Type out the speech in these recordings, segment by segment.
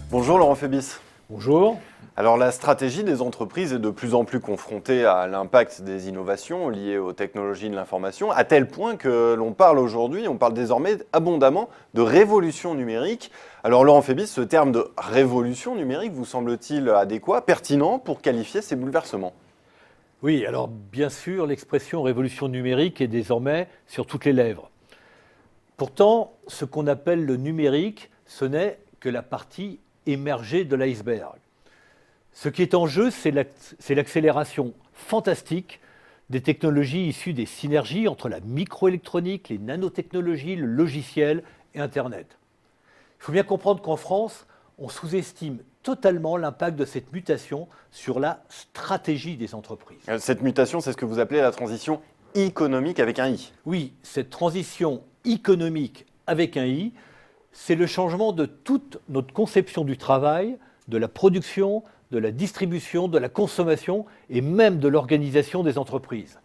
Bonjour Laurent Fébis. Bonjour. Alors la stratégie des entreprises est de plus en plus confrontée à l'impact des innovations liées aux technologies de l'information, à tel point que l'on parle aujourd'hui, on parle désormais abondamment de révolution numérique. Alors Laurent Fébis, ce terme de révolution numérique vous semble-t-il adéquat, pertinent pour qualifier ces bouleversements ? Oui, alors bien sûr, l'expression révolution numérique est désormais sur toutes les lèvres. Pourtant, ce qu'on appelle le numérique, ce n'est que la partie émergée de l'iceberg. Ce qui est en jeu, c'est l'accélération fantastique des technologies issues des synergies entre la microélectronique, les nanotechnologies, le logiciel et Internet. Il faut bien comprendre qu'en France, on sous-estime totalement l'impact de cette mutation sur la stratégie des entreprises. Cette mutation, c'est ce que vous appelez la transition économique avec un I. Oui, cette transition économique avec un I, c'est le changement de toute notre conception du travail, de la production, de la distribution, de la consommation et même de l'organisation des entreprises.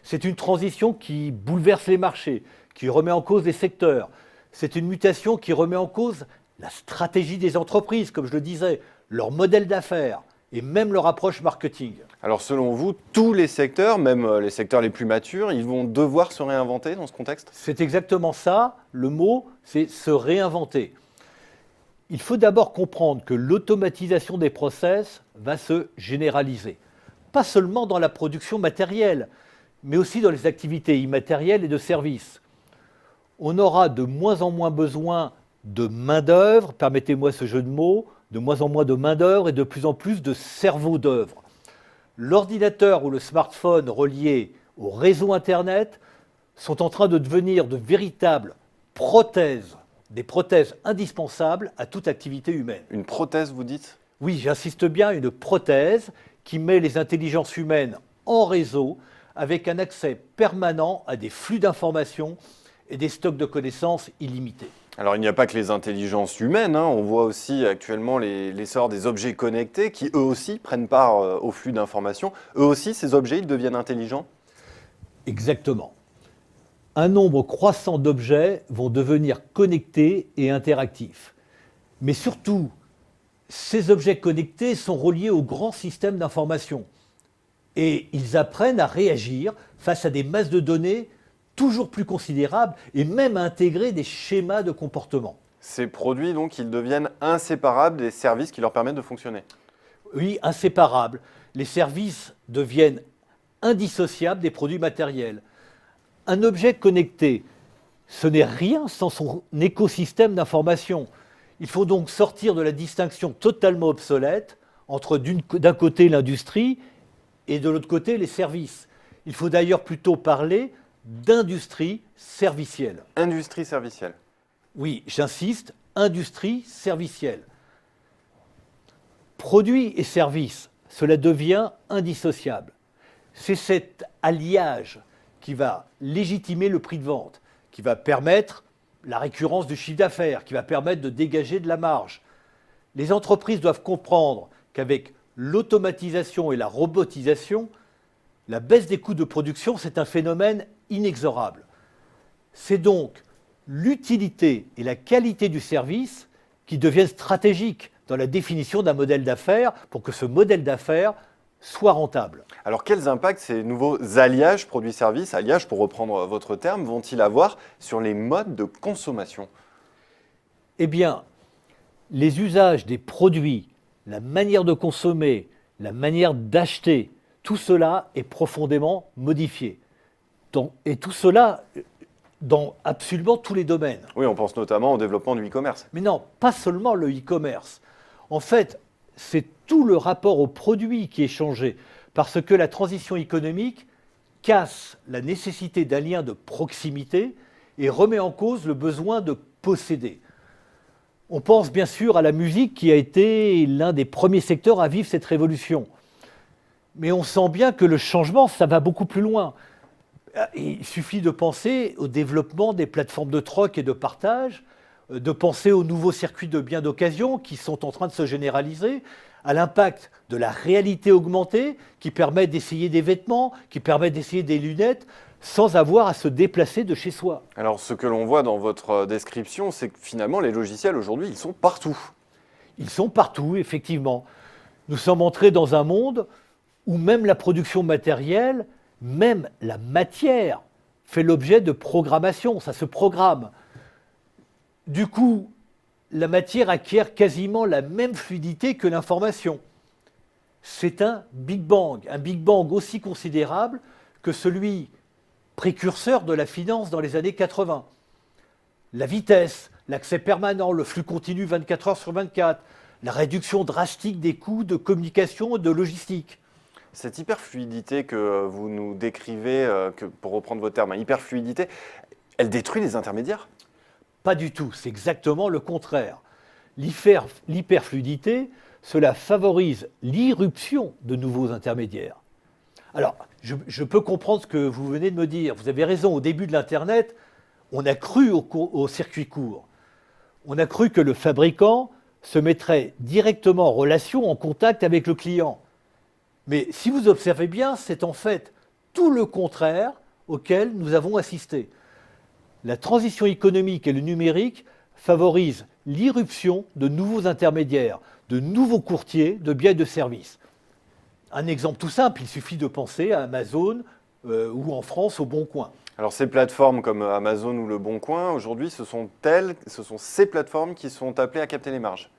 C'est une transition qui bouleverse les marchés, qui remet en cause les secteurs. C'est une mutation qui remet en cause la stratégie des entreprises, comme je le disais, leur modèle d'affaires et même leur approche marketing. Alors selon vous, tous les secteurs, même les secteurs les plus matures, ils vont devoir se réinventer dans ce contexte ? C'est exactement ça, le mot, c'est se réinventer. Il faut d'abord comprendre que l'automatisation des process va se généraliser. Pas seulement dans la production matérielle, mais aussi dans les activités immatérielles et de services. On aura de moins en moins besoin de main-d'œuvre, permettez-moi ce jeu de mots, de moins en moins de main-d'œuvre et de plus en plus de cerveau d'œuvre. L'ordinateur ou le smartphone reliés au réseau Internet sont en train de devenir de véritables prothèses, des prothèses indispensables à toute activité humaine. Une prothèse, vous dites ? Oui, j'insiste bien, une prothèse qui met les intelligences humaines en réseau avec un accès permanent à des flux d'informations et des stocks de connaissances illimités. Alors il n'y a pas que les intelligences humaines, on voit aussi actuellement l'essor des objets connectés qui eux aussi prennent part au flux d'informations. Eux aussi, ces objets, ils deviennent intelligents ? Exactement. Un nombre croissant d'objets vont devenir connectés et interactifs. Mais surtout, ces objets connectés sont reliés au grand système d'information. Et ils apprennent à réagir face à des masses de données toujours plus considérables et même à intégrer des schémas de comportement. Ces produits, donc, ils deviennent inséparables des services qui leur permettent de fonctionner. Oui, inséparables. Les services deviennent indissociables des produits matériels. Un objet connecté, ce n'est rien sans son écosystème d'information. Il faut donc sortir de la distinction totalement obsolète entre d'un côté l'industrie et de l'autre côté les services. Il faut d'ailleurs plutôt parler d'industrie servicielle. Industrie servicielle. Oui, j'insiste, industrie servicielle. Produits et services, cela devient indissociable. C'est cet alliage qui va légitimer le prix de vente, qui va permettre la récurrence du chiffre d'affaires, qui va permettre de dégager de la marge. Les entreprises doivent comprendre qu'avec l'automatisation et la robotisation, la baisse des coûts de production, c'est un phénomène inexorable. C'est donc l'utilité et la qualité du service qui deviennent stratégiques dans la définition d'un modèle d'affaires pour que ce modèle d'affaires soit rentable. Alors quels impacts ces nouveaux alliages produits-services, alliages pour reprendre votre terme, vont-ils avoir sur les modes de consommation ? Eh bien, les usages des produits, la manière de consommer, la manière d'acheter, tout cela est profondément modifié. Et tout cela dans absolument tous les domaines. Oui, on pense notamment au développement du e-commerce. Mais non, pas seulement le e-commerce. En fait, c'est tout le rapport au produit qui est changé, parce que la transition économique casse la nécessité d'un lien de proximité et remet en cause le besoin de posséder. On pense bien sûr à la musique qui a été l'un des premiers secteurs à vivre cette révolution. Mais on sent bien que le changement, ça va beaucoup plus loin. Il suffit de penser au développement des plateformes de troc et de partage, de penser aux nouveaux circuits de biens d'occasion qui sont en train de se généraliser, à l'impact de la réalité augmentée qui permet d'essayer des vêtements, qui permet d'essayer des lunettes, sans avoir à se déplacer de chez soi. Alors ce que l'on voit dans votre description, c'est que finalement les logiciels aujourd'hui, ils sont partout. Ils sont partout, effectivement. Nous sommes entrés dans un monde où même la production matérielle, même la matière, fait l'objet de programmation, ça se programme. Du coup, la matière acquiert quasiment la même fluidité que l'information. C'est un Big Bang aussi considérable que celui précurseur de la finance dans les années 80. La vitesse, l'accès permanent, le flux continu 24 heures sur 24, la réduction drastique des coûts de communication et de logistique. Cette hyperfluidité que vous nous décrivez, pour reprendre vos termes, hyperfluidité, elle détruit les intermédiaires? Pas du tout, c'est exactement le contraire. L'hyperfluidité, cela favorise l'irruption de nouveaux intermédiaires. Alors, je peux comprendre ce que vous venez de me dire. Vous avez raison, au début de l'Internet, on a cru au circuit court. On a cru que le fabricant se mettrait directement en relation, en contact avec le client. Mais si vous observez bien, c'est en fait tout le contraire auquel nous avons assisté. La transition économique et le numérique favorisent l'irruption de nouveaux intermédiaires, de nouveaux courtiers de biens et de services. Un exemple tout simple, il suffit de penser à Amazon ou en France au Bon Coin. Alors ces plateformes comme Amazon ou Le Bon Coin, aujourd'hui, ce sont ces plateformes qui sont appelées à capter les marges.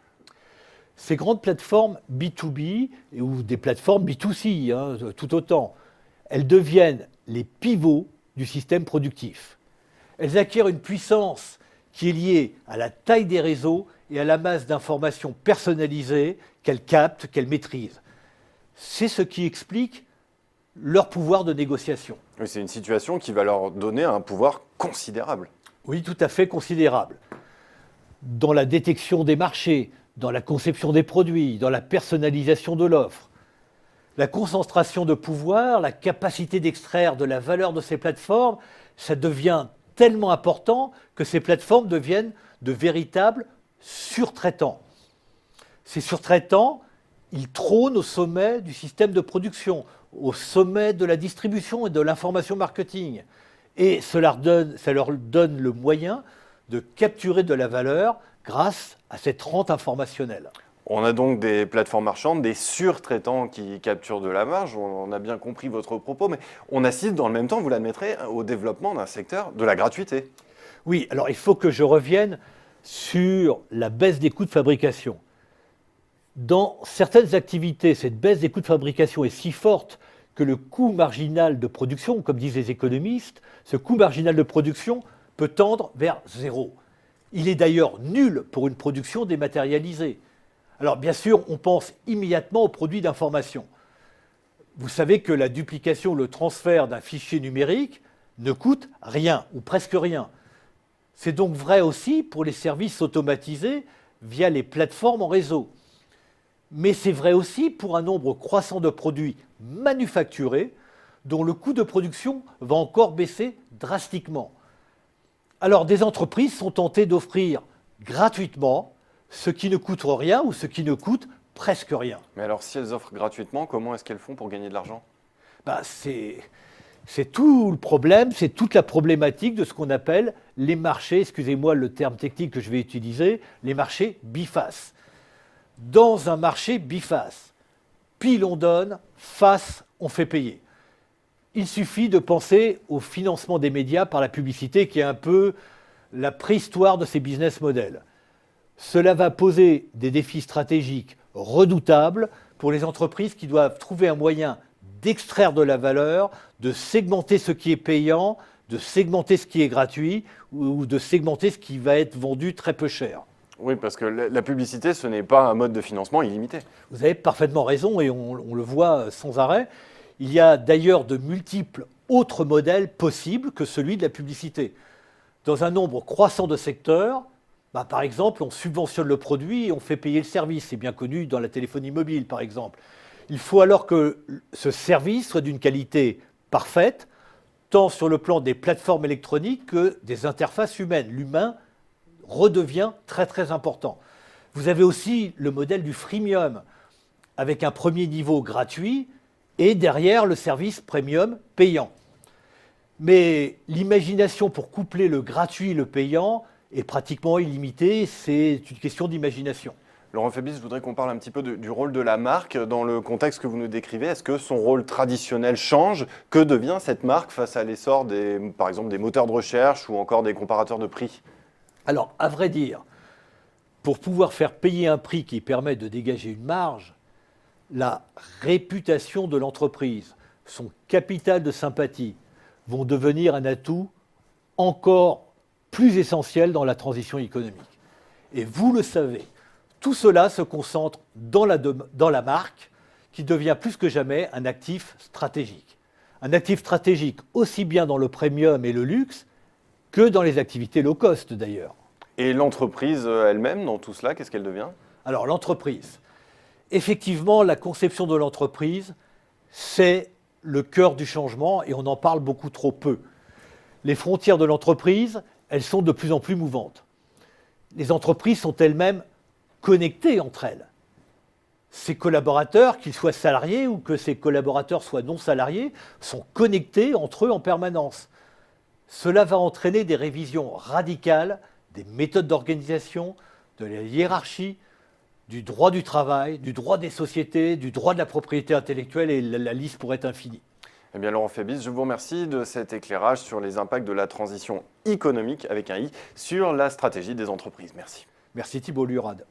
Ces grandes plateformes B2B ou des plateformes B2C, tout autant, elles deviennent les pivots du système productif. Elles acquièrent une puissance qui est liée à la taille des réseaux et à la masse d'informations personnalisées qu'elles captent, qu'elles maîtrisent. C'est ce qui explique leur pouvoir de négociation. Oui, c'est une situation qui va leur donner un pouvoir considérable. Oui, tout à fait considérable. Dans la détection des marchés, dans la conception des produits, dans la personnalisation de l'offre. La concentration de pouvoir, la capacité d'extraire de la valeur de ces plateformes, ça devient tellement important que ces plateformes deviennent de véritables surtraitants. Ces surtraitants, ils trônent au sommet du système de production, au sommet de la distribution et de l'information marketing. Et ça leur donne le moyen de capturer de la valeur grâce à cette rente informationnelle. On a donc des plateformes marchandes, des surtraitants qui capturent de la marge, on a bien compris votre propos, mais on assiste dans le même temps, vous l'admettrez, au développement d'un secteur de la gratuité. Oui, alors il faut que je revienne sur la baisse des coûts de fabrication. Dans certaines activités, cette baisse des coûts de fabrication est si forte que le coût marginal de production, comme disent les économistes, ce coût marginal de production peut tendre vers zéro. Il est d'ailleurs nul pour une production dématérialisée. Alors bien sûr, on pense immédiatement aux produits d'information. Vous savez que la duplication, le transfert d'un fichier numérique ne coûte rien ou presque rien. C'est donc vrai aussi pour les services automatisés via les plateformes en réseau. Mais c'est vrai aussi pour un nombre croissant de produits manufacturés dont le coût de production va encore baisser drastiquement. Alors des entreprises sont tentées d'offrir gratuitement ce qui ne coûte rien ou ce qui ne coûte presque rien. Mais alors si elles offrent gratuitement, comment est-ce qu'elles font pour gagner de l'argent? C'est tout le problème, c'est toute la problématique de ce qu'on appelle les marchés, excusez-moi le terme technique que je vais utiliser, les marchés bifaces. Dans un marché biface, pile on donne, face on fait payer. Il suffit de penser au financement des médias par la publicité qui est un peu la préhistoire de ces business models. Cela va poser des défis stratégiques redoutables pour les entreprises qui doivent trouver un moyen d'extraire de la valeur, de segmenter ce qui est payant, de segmenter ce qui est gratuit ou de segmenter ce qui va être vendu très peu cher. Oui, parce que la publicité, ce n'est pas un mode de financement illimité. Vous avez parfaitement raison et on le voit sans arrêt. Il y a d'ailleurs de multiples autres modèles possibles que celui de la publicité. Dans un nombre croissant de secteurs, par exemple, on subventionne le produit et on fait payer le service. C'est bien connu dans la téléphonie mobile, par exemple. Il faut alors que ce service soit d'une qualité parfaite, tant sur le plan des plateformes électroniques que des interfaces humaines. L'humain redevient très très important. Vous avez aussi le modèle du freemium, avec un premier niveau gratuit et derrière le service premium payant. Mais l'imagination pour coupler le gratuit et le payant est pratiquement illimitée, c'est une question d'imagination. Laurent Fabius, je voudrais qu'on parle un petit peu du rôle de la marque dans le contexte que vous nous décrivez. Est-ce que son rôle traditionnel change? Que devient cette marque face à l'essor par exemple, des moteurs de recherche ou encore des comparateurs de prix? Alors, à vrai dire, pour pouvoir faire payer un prix qui permet de dégager une marge, la réputation de l'entreprise, son capital de sympathie vont devenir un atout encore plus essentiel dans la transition économique. Et vous le savez, tout cela se concentre dans la marque qui devient plus que jamais un actif stratégique. Un actif stratégique aussi bien dans le premium et le luxe que dans les activités low cost d'ailleurs. Et l'entreprise elle-même, dans tout cela, qu'est-ce qu'elle devient? Alors l'entreprise, effectivement, la conception de l'entreprise, c'est le cœur du changement et on en parle beaucoup trop peu. Les frontières de l'entreprise, elles sont de plus en plus mouvantes. Les entreprises sont elles-mêmes connectées entre elles. Ces collaborateurs, qu'ils soient salariés ou que ces collaborateurs soient non salariés, sont connectés entre eux en permanence. Cela va entraîner des révisions radicales des méthodes d'organisation, de la hiérarchie, du droit du travail, du droit des sociétés, du droit de la propriété intellectuelle, et la liste pourrait être infinie. Eh bien, Laurent Fabius, je vous remercie de cet éclairage sur les impacts de la transition économique, avec un I, sur la stratégie des entreprises. Merci. Merci Thibault Lurade.